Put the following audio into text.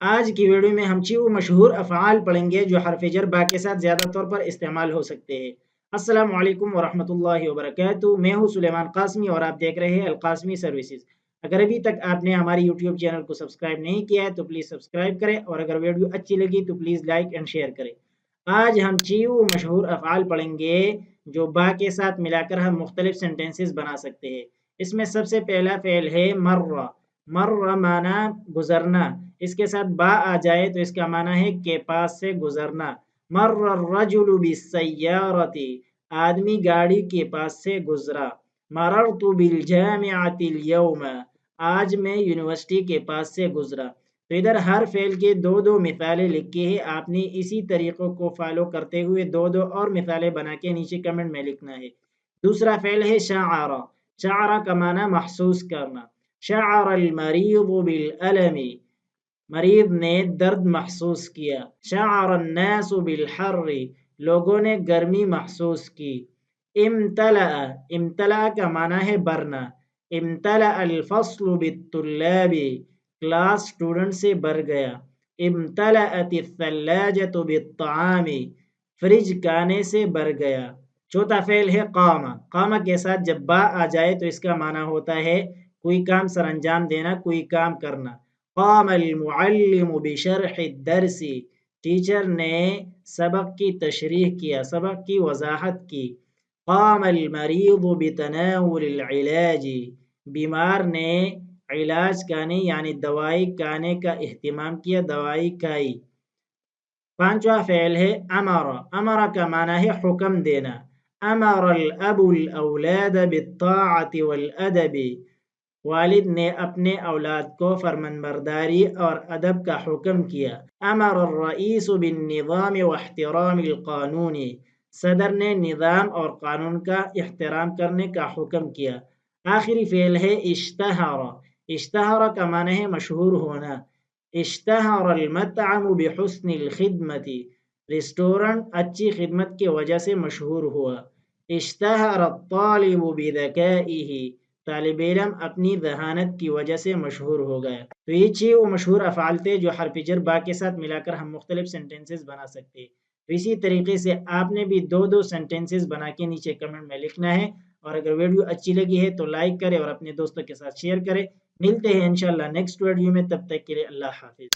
آج کی ویڈیو میں ہم چیو مشہور افعال پڑھیں گے جو حرف جر با کے ساتھ زیادہ طور پر استعمال ہو سکتے ہیں۔ السلام علیکم ورحمۃ اللہ وبرکاتہ، میں ہوں سلیمان قاسمی اور آپ دیکھ رہے ہیں القاسمی سروسز۔ اگر ابھی تک آپ نے ہماری یوٹیوب چینل کو سبسکرائب نہیں کیا ہے تو پلیز سبسکرائب کریں، اور اگر ویڈیو اچھی لگی تو پلیز لائک اینڈ شیئر کریں۔ آج ہم چیو مشہور افعال پڑھیں گے جو با کے ساتھ ملا کر ہم مختلف سینٹینسز بنا سکتے ہیں۔ اس میں سب سے پہلا فعل ہے مرہ۔ مرہ معنی گزرنا، اس کے ساتھ با آ جائے تو اس کا معنی ہے کے پاس سے گزرنا۔ مر الرجل بالسیارۃ، آدمی گاڑی کے پاس سے گزرا۔ مررت بالجامعۃ اليوم، آج میں یونیورسٹی کے پاس سے گزرا۔ تو ادھر ہر فعل کے دو مثالیں لکھی ہے، آپ نے اسی طریقوں کو فالو کرتے ہوئے دو اور مثالیں بنا کے نیچے کمنٹ میں لکھنا ہے۔ دوسرا فعل ہے شعر۔ شعر کا معنی محسوس کرنا۔ شعر المریض بالالم، مریض نے درد محسوس کیا۔ شعر الناس بالحر، لوگوں نے گرمی محسوس کی۔ امتلأ، امتلأ کا معنی ہے بھرنا۔ امتلأ الفصل بالطلاب، کلاس اسٹوڈنٹ سے بھر گیا۔ امتلأت الثلاجة بالطعام، فریج کھانے سے بھر گیا۔ چوتھا فعل ہے قام۔ قام کے ساتھ جب با آ جائے تو اس کا معنی ہوتا ہے کوئی کام سر انجام دینا، کوئی کام کرنا۔ قام المعلم بشرح الدرس، ٹیچر نے سبق کی تشریح کیا، سبق کی وضاحت کی۔ قام المریض بتناول العلاج، بیمار نے علاج کھانے یعنی دوائی کھانے کا اہتمام کیا، دوائی کھائی۔ پانچواں فعل ہے امر۔ امر کا معنی ہے حکم دینا۔ امر الاب الاولاد بالطاعة والادب، والد نے اپنے اولاد کو فرمانبرداری اور ادب کا حکم کیا۔ امر الرئیس بالنظام واحترام القانون، صدر نے نظام اور قانون کا احترام کرنے کا حکم کیا۔ آخری فعل ہے اشتہر۔ اشتہر کا معنی ہے مشہور ہونا۔ اشتہر المطعم بحسن الخدمت، ریسٹورنٹ اچھی خدمت کی وجہ سے مشہور ہوا۔ اشتہر الطالب بذکائہ، طالب علم اپنی ذہانت کی وجہ سے مشہور ہو گیا۔ تو یہ چھ وہ مشہور افعال تھے جو حرف جر با کے ساتھ ملا کر ہم مختلف سینٹینسز بنا سکتے ہیں۔ تو اسی طریقے سے آپ نے بھی دو سینٹینسز بنا کے نیچے کمنٹ میں لکھنا ہے، اور اگر ویڈیو اچھی لگی ہے تو لائک کرے اور اپنے دوستوں کے ساتھ شیئر کرے۔ ملتے ہیں انشاءاللہ نیکسٹ ویڈیو میں، تب تک کے لیے اللہ حافظ۔